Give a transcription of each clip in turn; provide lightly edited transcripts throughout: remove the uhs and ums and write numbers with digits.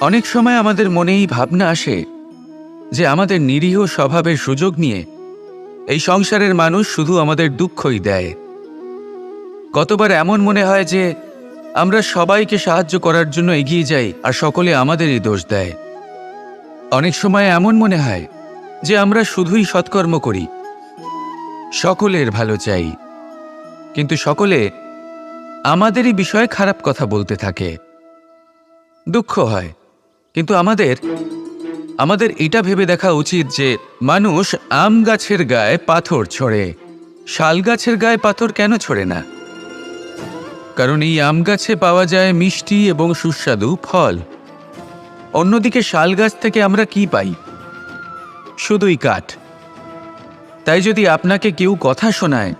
অনেক সময় আমাদের মনেই ভাবনা আসে যে আমাদের নিরীহ স্বভাবের সুযোগ নিয়ে এই সংসারের মানুষ শুধু আমাদের দুঃখই দেয়। কতবার এমন মনে হয় যে আমরা সবাইকে সাহায্য করার জন্য এগিয়ে যাই আর সকলে আমাদেরই দোষ দেয়। অনেক সময় এমন মনে হয় যে আমরা শুধুই সৎকর্ম করি, সকলের ভালো চাই, কিন্তু সকলে আমাদেরই বিষয়ে খারাপ কথা বলতে থাকে। দুঃখ হয়, কিন্তু আমাদের এটা ভেবে দেখা উচিত যে মানুষ আম গাছের গায়ে পাথর ছোড়ে, শাল গাছের গায়ে পাথর কেন ছোড়ে না? কারণ এই আম গাছে পাওয়া যায় মিষ্টি এবং সুস্বাদু ফল। অন্যদিকে শাল গাছ থেকে আমরা কি পাই? শুধুই কাঠ। তাই যদি আপনাকে কেউ কথা শোনায়,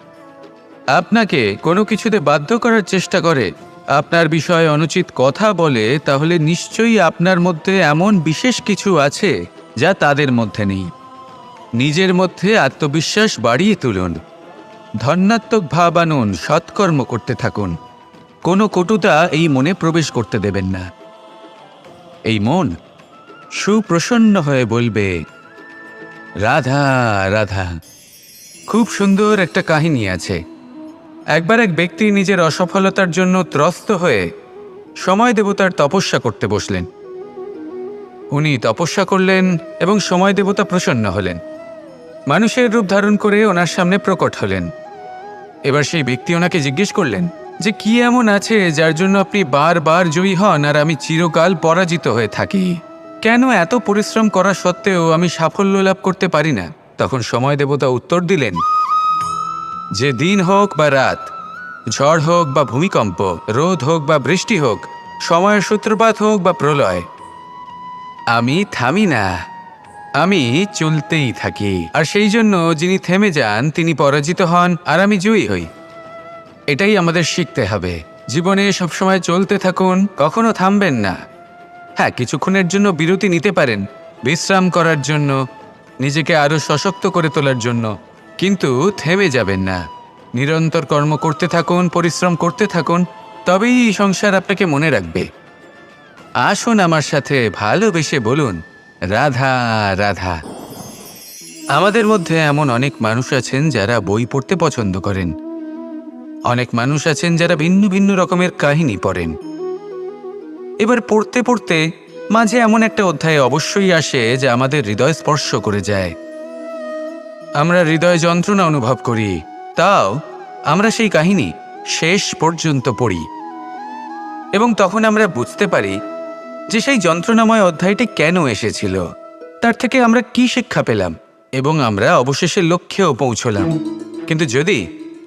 আপনাকে কোনো কিছুতে বাধ্য করার চেষ্টা করে, আপনার বিষয়ে অনুচিত কথা বলে, তাহলে নিশ্চয়ই আপনার মধ্যে এমন বিশেষ কিছু আছে যা তাদের মধ্যে নেই। নিজের মধ্যে আত্মবিশ্বাস বাড়িয়ে তুলুন, ধন্যাত্মক ভাব আনুন, সৎকর্ম করতে থাকুন। কোনো কটুতা এই মনে প্রবেশ করতে দেবেন না। এই মন সুপ্রসন্ন হয়ে বলবে, রাধা রাধা। খুব সুন্দর একটা কাহিনী আছে। একবার এক ব্যক্তি নিজের অসফলতার জন্য ত্রস্ত হয়ে সময় দেবতার তপস্যা করতে বসলেন। উনি তপস্যা করলেন এবং সময় দেবতা প্রসন্ন হলেন, মানুষের রূপ ধারণ করে ওনার সামনে প্রকট হলেন। এবার সেই ব্যক্তি ওনাকে জিজ্ঞেস করলেন যে কি এমন আছে যার জন্য আপনি বারবার জয়ী হন আর আমি চিরকাল পরাজিত হয়ে থাকি? কেন এত পরিশ্রম করা সত্ত্বেও আমি সাফল্য লাভ করতে পারি না? তখন সময় দেবতা উত্তর দিলেন, যে দিন হোক বা রাত, ঝড় হোক বা ভূমিকম্প, রোদ হোক বা বৃষ্টি হোক, সময়ের সূত্রপাত হোক বা প্রলয়, আমি থামি না, আমি চলতেই থাকি। আর সেই জন্য যিনি থেমে যান তিনি পরাজিত হন আর আমি জয়ী হই। এটাই আমাদের শিখতে হবে। জীবনে সবসময় চলতে থাকুন, কখনো থামবেন না। হ্যাঁ, কিছুক্ষণের জন্য বিরতি নিতে পারেন, বিশ্রাম করার জন্য, নিজেকে আরো সশক্ত করে তোলার জন্য, কিন্তু থেমে যাবেন না। নিরন্তর কর্ম করতে থাকুন, পরিশ্রম করতে থাকুন, তবেই এই সংসার আপনাকে মনে রাখবে। আসুন আমার সাথে ভালোবেসে বলুন, রাধা রাধা। আমাদের মধ্যে এমন অনেক মানুষ আছেন যারা বই পড়তে পছন্দ করেন। অনেক মানুষ আছেন যারা ভিন্ন ভিন্ন রকমের কাহিনী পড়েন। এবার পড়তে পড়তে মাঝে এমন একটা অধ্যায় অবশ্যই আসে যা আমাদের হৃদয় স্পর্শ করে যায়। আমরা হৃদয় যন্ত্রণা অনুভব করি, তাও আমরা সেই কাহিনী শেষ পর্যন্ত পড়ি এবং তখন আমরা বুঝতে পারি যে সেই যন্ত্রণাময় অধ্যায়টি কেন এসেছিল, তার থেকে আমরা কি শিক্ষা পেলাম এবং আমরা অবশেষে লক্ষ্যেও পৌঁছলাম। কিন্তু যদি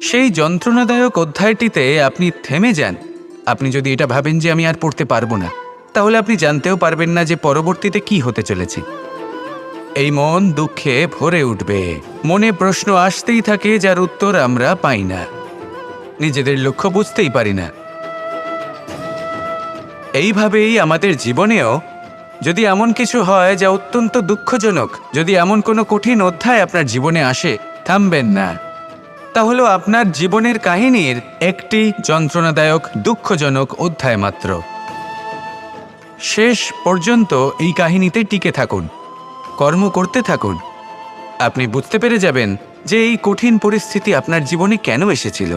সেই যন্ত্রণাদায়ক অধ্যায়টিতে আপনি থেমে যান, আপনি যদি এটা ভাবেন যে আমি আর পড়তে পারবো না, তাহলে আপনি জানতেও পারবেন না যে পরবর্তীতে কি হতে চলেছে। এই মন দুঃখে ভরে উঠবে, মনে প্রশ্ন আসতেই থাকে যার উত্তর আমরা পাই না, নিজেদের লক্ষ্য বুঝতেই পারি না। এইভাবেই আমাদের জীবনেও যদি এমন কিছু হয় যা অত্যন্ত দুঃখজনক, যদি এমন কোনো কঠিন অধ্যায় আপনার জীবনে আসে, থামবেন না। তাহলে আপনার জীবনের কাহিনীর একটি যন্ত্রণাদায়ক দুঃখজনক অধ্যায় মাত্র। শেষ পর্যন্ত এই কাহিনীতে টিকে থাকুন, কর্ম করতে থাকুন। আপনি বুঝতে পেরে যাবেন যে এই কঠিন পরিস্থিতি আপনার জীবনে কেন এসেছিল।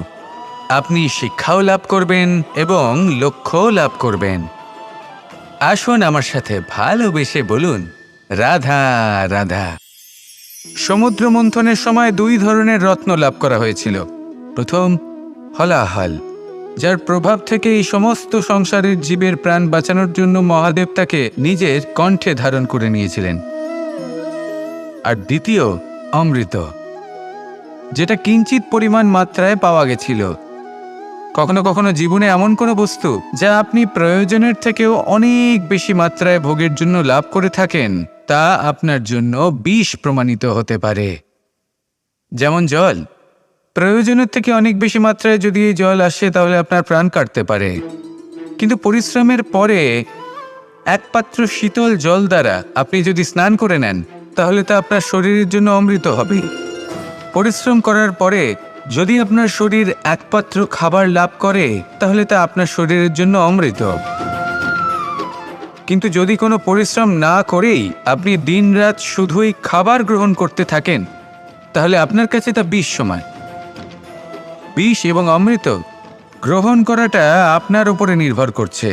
আপনি শিক্ষাও লাভ করবেন এবং লক্ষ্যও লাভ করবেন। আসুন আমার সাথে ভালোবেসে বলুন, রাধা রাধা। সমুদ্র মন্থনের সময় দুই ধরনের রত্ন লাভ করা হয়েছিল। প্রথম হলাহল, যার প্রভাব থেকে এই সমস্ত সংসারের জীবের প্রাণ বাঁচানোর জন্য মহাদেব তাকে নিজের কণ্ঠে ধারণ করে নিয়েছিলেন। আর দ্বিতীয় অমৃত, যেটা কিঞ্চিত পরিমাণ মাত্রায় পাওয়া গেছিল। কখনো কখনো জীবনে এমন কোনো বস্তু যা আপনি প্রয়োজনের থেকেও অনেক বেশি মাত্রায় ভোগের জন্য লাভ করে থাকেন, তা আপনার জন্য বিষ প্রমাণিত হতে পারে। যেমন জল, প্রয়োজনের থেকে অনেক বেশি মাত্রায় যদি এই জল আসে তাহলে আপনার প্রাণ কাটতে পারে, কিন্তু পরিশ্রমের পরে এক পাত্র শীতল জল দ্বারা আপনি যদি স্নান করে নেন, তাহলে তা আপনার শরীরের জন্য অমৃত হবে। পরিশ্রম করার পরে যদি আপনার শরীর এক পাত্র খাবার লাভ করে, তাহলে তা আপনার শরীরের জন্য অমৃত। কিন্তু যদি কোনো পরিশ্রম না করেই আপনি দিনরাত শুধুই খাবার গ্রহণ করতে থাকেন, তাহলে আপনার কাছে তা বিষ সমান। বিষ এবং অমৃত গ্রহণ করাটা আপনার উপরে নির্ভর করছে।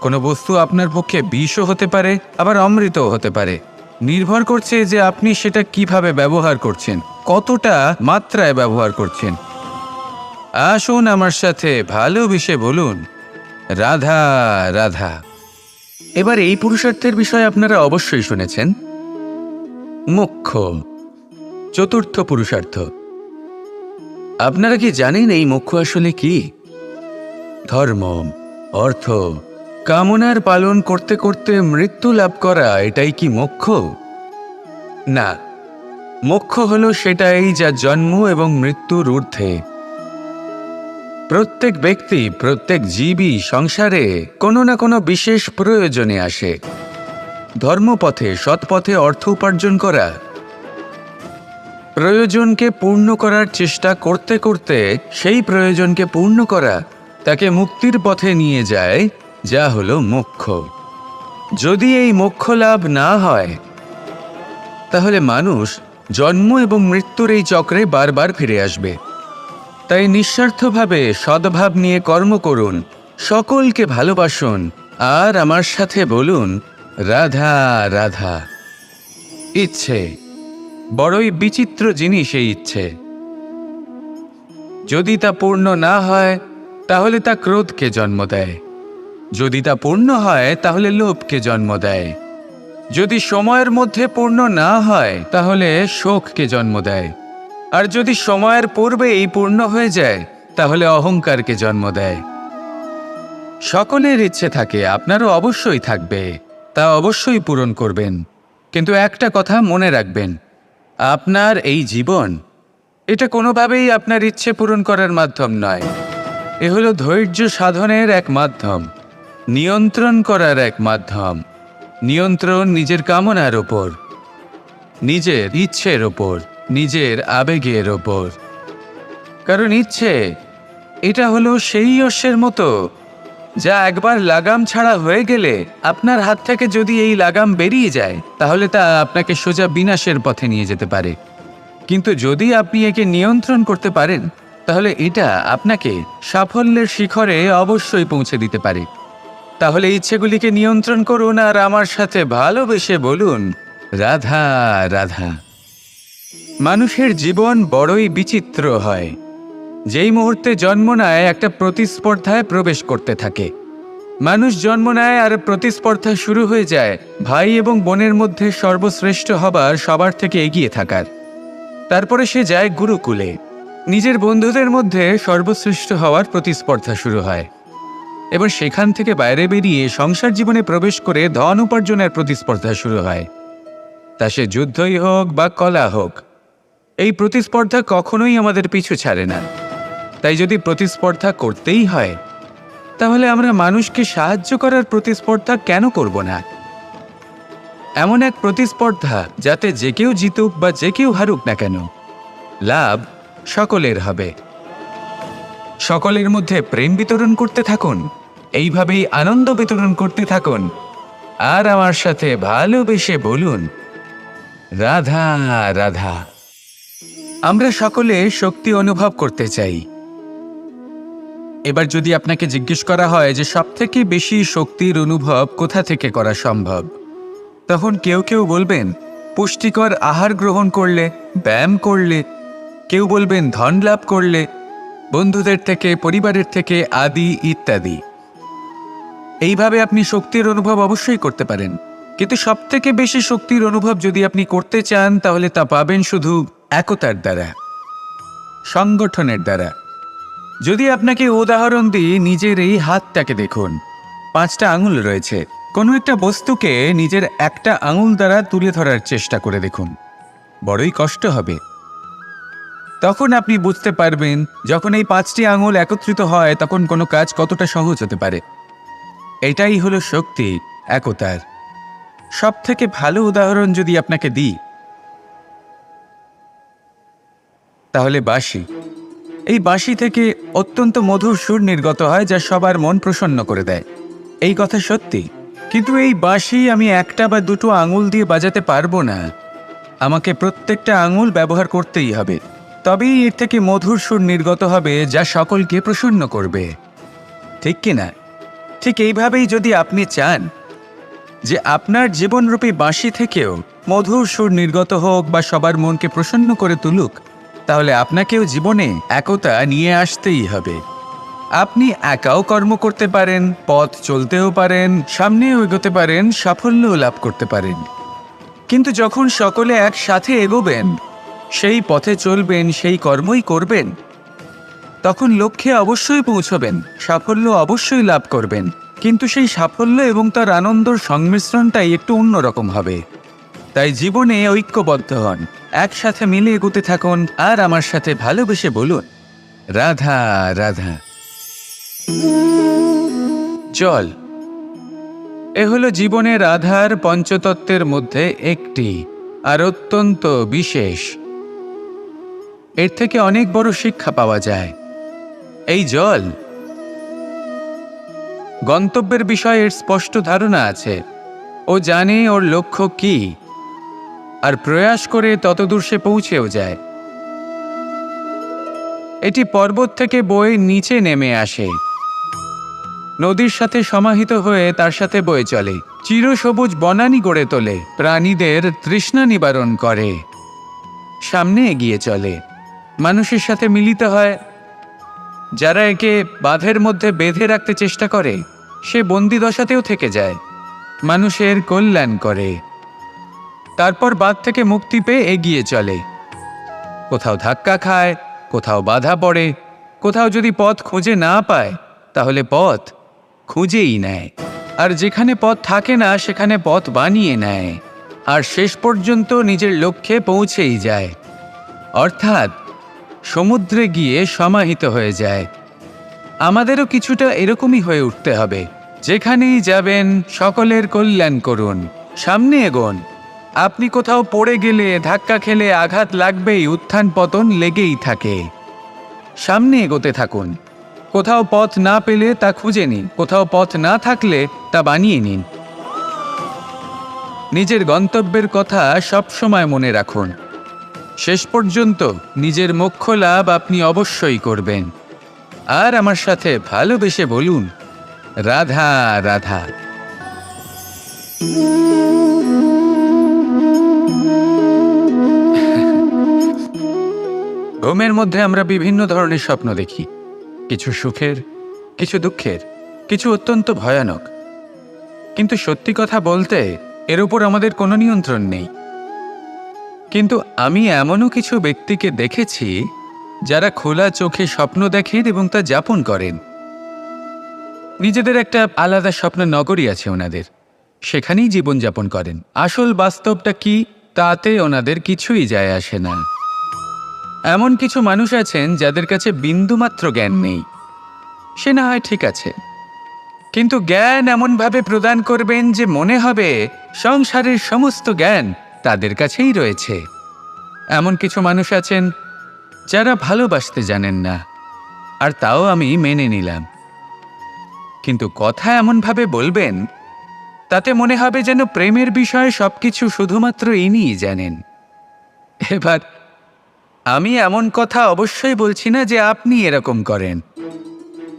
কোনো বস্তু আপনার পক্ষে বিষও হতে পারে, আবার অমৃতও হতে পারে। নির্ভর করছে যে আপনি সেটা কিভাবে ব্যবহার করছেন, কতটা মাত্রায় ব্যবহার করছেন। আসুন আমার সাথে ভালোবেসে বলুন, রাধা রাধা। এবার এই পুরুষার্থের বিষয়ে আপনারা অবশ্যই শুনেছেন, মোক্ষ, চতুর্থ পুরুষার্থ। আপনারা কি জানেন এই মোক্ষ আসলে কি? ধর্ম, অর্থ, কামনার পালন করতে করতে মৃত্যু লাভ করা, এটাই কি মোক্ষ? না, মোক্ষ হলো সেটাই যা জন্ম এবং মৃত্যুর ঊর্ধ্বে। প্রত্যেক ব্যক্তি, প্রত্যেক জীবই সংসারে কোনো না কোনো বিশেষ প্রয়োজনে আসে। ধর্মপথে, সৎপথে অর্থ উপার্জন করা, প্রয়োজনকে পূর্ণ করার চেষ্টা করতে করতে সেই প্রয়োজনকে পূর্ণ করা তাকে মুক্তির পথে নিয়ে যায়, যা হলো মোক্ষ। যদি এই মোক্ষ লাভ না হয়, তাহলে মানুষ জন্ম এবং মৃত্যুর এই চক্রে বারবার ফিরে আসবে। তাই নিঃস্বার্থভাবে সদ্ভাব নিয়ে কর্ম করুন, সকলকে ভালোবাসুন, আর আমার সাথে বলুন, রাধা রাধা। ইচ্ছে বড়ই বিচিত্র জিনিস। এই ইচ্ছে যদি তা পূর্ণ না হয়, তাহলে তা ক্রোধকে জন্ম দেয়। যদি তা পূর্ণ হয়, তাহলে লোভকে জন্ম দেয়। যদি সময়ের মধ্যে পূর্ণ না হয়, তাহলে শোককে জন্ম দেয়। আর যদি সময়ের পূর্বেই পূর্ণ হয়ে যায়, তাহলে অহংকারকে জন্ম দেয়। সকলের ইচ্ছে থাকে, আপনারও অবশ্যই থাকবে, তা অবশ্যই পূরণ করবেন। কিন্তু একটা কথা মনে রাখবেন, আপনার এই জীবন, এটা কোনোভাবেই আপনার ইচ্ছে পূরণ করার মাধ্যম নয়। এ হলো ধৈর্য সাধনের এক মাধ্যম, নিয়ন্ত্রণ করার এক মাধ্যম। নিয়ন্ত্রণ নিজের কামনার ওপর, নিজের ইচ্ছের ওপর, নিজের আবেগের ওপর। কারণ ইচ্ছে, এটা হলো সেই অশ্বের মতো যা একবার লাগাম ছাড়া হয়ে গেলে, আপনার হাত থেকে যদি এই লাগাম বেরিয়ে যায়, তাহলে তা আপনাকে সোজা বিনাশের পথে নিয়ে যেতে পারে। কিন্তু যদি আপনি একে নিয়ন্ত্রণ করতে পারেন, তাহলে এটা আপনাকে সাফল্যের শিখরে অবশ্যই পৌঁছে দিতে পারে। তাহলে ইচ্ছেগুলিকে নিয়ন্ত্রণ করুন, আর আমার সাথে ভালোবেসে বলুন, রাধা রাধা। মানুষের জীবন বড়ই বিচিত্র হয়। যেই মুহূর্তে জন্ম নেয়, একটা প্রতিস্পর্ধায় প্রবেশ করতে থাকে। মানুষ জন্ম নেয় আর প্রতিস্পর্ধা শুরু হয়ে যায় ভাই এবং বোনের মধ্যে সর্বশ্রেষ্ঠ হবার, সবার থেকে এগিয়ে থাকার। তারপরে সে যায় গুরুকুলে। নিজের বন্ধুদের মধ্যে সর্বশ্রেষ্ঠ হওয়ার প্রতিস্পর্ধা শুরু হয়। এবার সেখান থেকে বাইরে বেরিয়ে সংসার জীবনে প্রবেশ করে ধন উপার্জনের প্রতিস্পর্ধা শুরু হয়। তা সে যুদ্ধই হোক বা কলা হোক, এই প্রতিস্পর্ধা কখনোই আমাদের পিছু ছাড়ে না। তাই যদি প্রতিস্পর্ধা করতেই হয়, তাহলে আমরা মানুষকে সাহায্য করার প্রতিস্পর্ধা কেন করব না? এমন এক প্রতিস্পর্ধা যাতে যে কেউ জিতুক বা যে কেউ হারুক না কেন, লাভ সকলের হবে। সকলের মধ্যে প্রেম বিতরণ করতে থাকুন, এইভাবেই আনন্দ বিতরণ করতে থাকুন, আর আমার সাথে ভালোবেসে বলুন, রাধা রাধা। আমরা সকলে শক্তি অনুভব করতে চাই। এবার যদি আপনাকে জিজ্ঞেস করা হয় যে সবথেকে বেশি শক্তির অনুভব কোথা থেকে করা সম্ভব, তখন কেউ কেউ বলবেন পুষ্টিকর আহার গ্রহণ করলে, ব্যায়াম করলে। কেউ বলবেন ধন লাভ করলে, বন্ধুদের থেকে, পরিবারের থেকে, আদি ইত্যাদি। এইভাবে আপনি শক্তির অনুভব অবশ্যই করতে পারেন। কিন্তু সবথেকে বেশি শক্তির অনুভব যদি আপনি করতে চান, তাহলে তা পাবেন শুধু একতার দ্বারা, সংগঠনের দ্বারা। যদি আপনাকে উদাহরণ দিই, নিজের এই হাতটাকে দেখুন, 5টা আঙুল রয়েছে। কোনো একটা বস্তুকে নিজের একটা আঙুল দ্বারা তুলে ধরার চেষ্টা করে দেখুন, বড়ই কষ্ট হবে। তখন আপনি বুঝতে পারবেন, যখন এই 5টি আঙুল একত্রিত হয়, তখন কোনো কাজ কতটা সহজ হতে পারে। এটাই হলো শক্তি, একতার। সবথেকে ভালো উদাহরণ যদি আপনাকে দিই, তাহলে বাঁশি। এই বাঁশি থেকে অত্যন্ত মধুর সুর নির্গত হয়, যা সবার মন প্রসন্ন করে দেয়। এই কথা সত্যি। কিন্তু এই বাঁশি আমি একটা বা দুটো আঙুল দিয়ে বাজাতে পারবো না। আমাকে প্রত্যেকটা আঙুল ব্যবহার করতেই হবে, তবেই এর থেকে মধুর সুর নির্গত হবে যা সকলকে প্রসন্ন করবে, ঠিক কিনা? ঠিক এইভাবেই যদি আপনি চান যে আপনার জীবনরূপী বাঁশি থেকেও মধুর সুর নির্গত হোক বা সবার মনকে প্রসন্ন করে তুলুক, তাহলে আপনাকেও জীবনে একতা নিয়ে আসতেই হবে। আপনি একাও কর্ম করতে পারেন, পথ চলতেও পারেন, সামনেও এগোতে পারেন, সাফল্যও লাভ করতে পারেন। কিন্তু যখন সকলে একসাথে এগোবেন, সেই পথে চলবেন, সেই কর্মই করবেন, তখন লক্ষ্যে অবশ্যই পৌঁছবেন, সাফল্য অবশ্যই লাভ করবেন। কিন্তু সেই সাফল্য এবং তার আনন্দর সংমিশ্রণটাই একটু অন্যরকম হবে। তাই জীবনে ঐক্যবদ্ধ হন, একসাথে মিলে এগোতে থাকুন, আর আমার সাথে ভালোবেসে বলুন, রাধা রাধা। জল এ হলো জীবনের আধার পঞ্চতত্ত্বের মধ্যে একটি, আর অত্যন্ত বিশেষ। এর থেকে অনেক বড় শিক্ষা পাওয়া যায়। এই জল গন্তব্যের বিষয়ে এর স্পষ্ট ধারণা আছে। ও জানে ওর লক্ষ্য কি, আর প্রয়াস করে ততদূর সে পৌঁছেও যায়। এটি পর্বত থেকে বয়ে নিচে নেমে আসে, নদীর সাথে সমাহিত হয়ে তার সাথে বয়ে চলে, চিরসবুজ বনানী গড়ে তোলে, প্রাণীদের তৃষ্ণা নিবারণ করে, সামনে এগিয়ে চলে, মানুষের সাথে মিলিত হয়। যারা একে বাঁধের মধ্যে বেঁধে রাখতে চেষ্টা করে, সে বন্দি দশাতেও থেকে যায়, মানুষের কল্যাণ করে। তারপর বাঁধ থেকে মুক্তি পেয়ে এগিয়ে চলে, কোথাও ধাক্কা খায়, কোথাও বাধা পড়ে, কোথাও যদি পথ খুঁজে না পায় তাহলে পথ খুঁজেই নেয়, আর যেখানে পথ থাকে না সেখানে পথ বানিয়ে নেয়, আর শেষ পর্যন্ত নিজের লক্ষ্যে পৌঁছেই যায়, অর্থাৎ সমুদ্রে গিয়ে সমাহিত হয়ে যায়। আমাদেরও কিছুটা এরকমই হয়ে উঠতে হবে। যেখানেই যাবেন সকলের কল্যাণ করুন, সামনে এগোন। আপনি কোথাও পড়ে গেলে, ধাক্কা খেলে আঘাত লাগবেই, উত্থান পতন লেগেই থাকে। সামনে এগোতে থাকুন। কোথাও পথ না পেলে তা খুঁজে নিন, কোথাও পথ না থাকলে তা বানিয়ে নিন। নিজের গন্তব্যের কথা সবসময় মনে রাখুন। শেষ পর্যন্ত নিজের মোক্ষ লাভ আপনি অবশ্যই করবেন। আর আমার সাথে ভালোবেসে বলুন, রাধা রাধা। ঘুমের মধ্যে আমরা বিভিন্ন ধরনের স্বপ্ন দেখি, কিছু সুখের, কিছু দুঃখের, কিছু অত্যন্ত ভয়ানক। কিন্তু সত্যি কথা বলতে এর উপর আমাদের কোনো নিয়ন্ত্রণ নেই। কিন্তু আমি এমনও কিছু ব্যক্তিকে দেখেছি যারা খোলা চোখে স্বপ্ন দেখেন এবং তা যাপন করেন। নিজেদের একটা আলাদা স্বপ্ন নগরী আছে ওনাদের, সেখানেই জীবনযাপন করেন। আসল বাস্তবটা কি তাতে ওনাদের কিছুই যায় আসে না। এমন কিছু মানুষ আছেন যাদের কাছে বিন্দুমাত্র জ্ঞান নেই, সে না হয় ঠিক আছে, কিন্তু জ্ঞান এমনভাবে প্রদান করবেন যে মনে হবে সংসারের সমস্ত জ্ঞান তাদের কাছেই রয়েছে। এমন কিছু মানুষ আছেন যারা ভালোবাসতে জানেন না, আর তাও আমি মেনে নিলাম, কিন্তু কথা এমনভাবে বলবেন তাতে মনে হবে যেন প্রেমের বিষয়ে সবকিছু শুধুমাত্র ইনিই জানেন। এবার আমি এমন কথা অবশ্যই বলছি না যে আপনি এরকম করেন,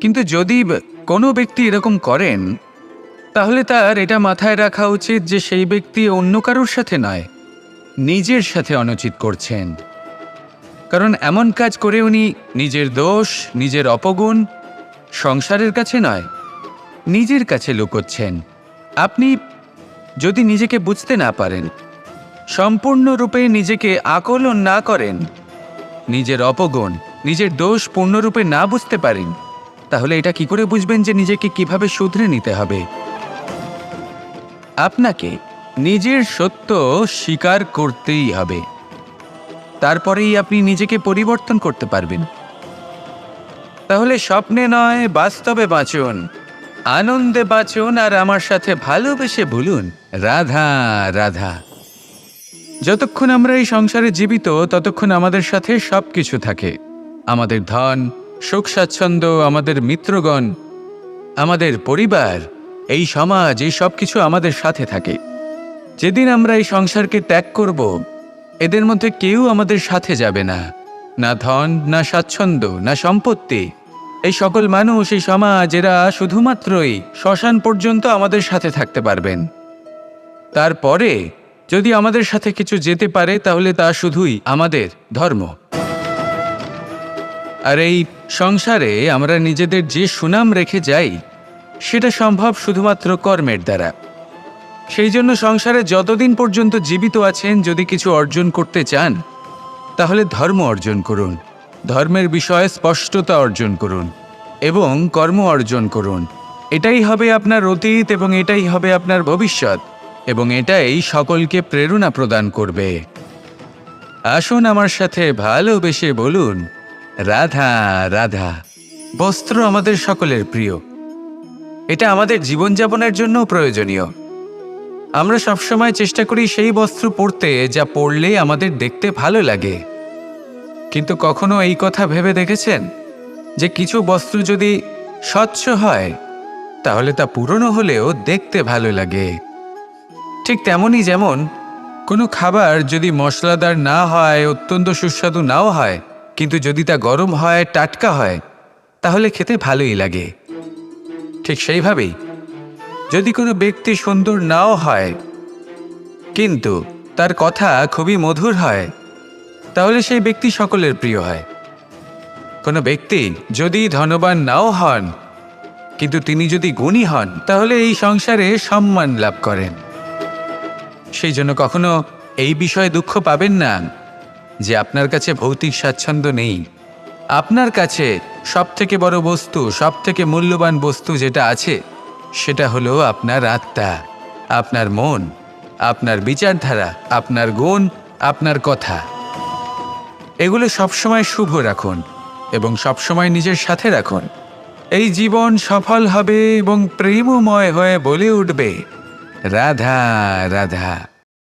কিন্তু যদি কোনো ব্যক্তি এরকম করেন তাহলে তার এটা মাথায় রাখা উচিত যে সেই ব্যক্তি অন্য কারোর সাথে নয়, নিজের সাথে অনুচিত করছেন। কারণ এমন কাজ করে উনি নিজের দোষ, নিজের অপগুণ সংসারের কাছে নয়, নিজের কাছে লুকোচ্ছেন। আপনি যদি নিজেকে বুঝতে না পারেন, সম্পূর্ণরূপে নিজেকে আকলন না করেন, নিজের অপগুণ, নিজের দোষ পূর্ণরূপে না বুঝতে পারেন, তাহলে এটা কি করে বুঝবেন যে নিজেকে কিভাবে শুধরে নিতে হবে? আপনাকে নিজের সত্য স্বীকার করতেই হবে, তারপরেই আপনি নিজেকে পরিবর্তন করতে পারবেন। তাহলে স্বপ্নে নয়, বাস্তবে বাঁচুন, আনন্দে বাঁচুন, আর আমার সাথে ভালোবেসে বলুন, রাধা রাধা। যতক্ষণ আমরা এই সংসারে জীবিত ততক্ষণ আমাদের সাথে সবকিছু থাকে, আমাদের ধন, সুখ স্বাচ্ছন্দ্য, আমাদের মিত্রগণ, আমাদের পরিবার, এই সমাজ, এই সব কিছু আমাদের সাথে থাকে। যেদিন আমরা এই সংসারকে ত্যাগ করব, এদের মধ্যে কেউ আমাদের সাথে যাবে না। না ধন, না স্বাচ্ছন্দ্য, না সম্পত্তি। এই সকল মানুষ, এই সমাজ, এরা শুধুমাত্রই শ্মশান পর্যন্ত আমাদের সাথে থাকতে পারবেন। তারপরে যদি আমাদের সাথে কিছু যেতে পারে, তাহলে তা শুধুই আমাদের ধর্ম। আর এই সংসারে আমরা নিজেদের যে সুনাম রেখে যাই, সেটা সম্ভব শুধুমাত্র কর্মের দ্বারা। সেই জন্য সংসারে যতদিন পর্যন্ত জীবিত আছেন, যদি কিছু অর্জন করতে চান, তাহলে ধর্ম অর্জন করুন, ধর্মের বিষয়ে স্পষ্টতা অর্জন করুন এবং কর্ম অর্জন করুন। এটাই হবে আপনার অতীত এবং এটাই হবে আপনার ভবিষ্যৎ, এবং এটাই সকলকে প্রেরণা প্রদান করবে। আসুন আমার সাথে ভালোবেসে বলুন, রাধা রাধা। বস্ত্র আমাদের সকলের প্রিয়, এটা আমাদের জীবনযাপনের জন্য প্রয়োজনীয়। আমরা সবসময় চেষ্টা করি সেই বস্ত্র পরতে যা পরলে আমাদের দেখতে ভালো লাগে। কিন্তু কখনো এই কথা ভেবে দেখেছেন যে কিছু বস্ত্র যদি স্বচ্ছ হয়, তাহলে তা পুরনো হলেও দেখতে ভালো লাগে? ঠিক তেমনই, যেমন কোনো খাবার যদি মশলাদার না হয়, অত্যন্ত সুস্বাদু নাও হয়, কিন্তু যদি তা গরম হয়, টাটকা হয়, তাহলে খেতে ভালোই লাগে। ঠিক সেইভাবেই যদি কোনো ব্যক্তি সুন্দর নাও হয়, কিন্তু তার কথা খুবই মধুর হয়, তাহলে সেই ব্যক্তি সকলের প্রিয় হয়। কোনো ব্যক্তি যদি ধনবান নাও হন, কিন্তু তিনি যদি গুণী হন, তাহলে এই সংসারে সম্মান লাভ করেন। সেই জন্য কখনো এই বিষয়ে দুঃখ পাবেন না যে আপনার কাছে ভৌতিক স্বাচ্ছন্দ্য নেই। আপনার কাছে সবথেকে বড় বস্তু, সবথেকে মূল্যবান বস্তু যেটা আছে, সেটা হলো আপনার আত্মা, আপনার মন, আপনার বিচারধারা, আপনার গুণ, আপনার কথা। এগুলো সবসময় শুভ রাখুন এবং সবসময় নিজের সাথে রাখুন। এই জীবন সফল হবে এবং প্রেমময় হয়ে বলে উঠবে, রাধা রাধা।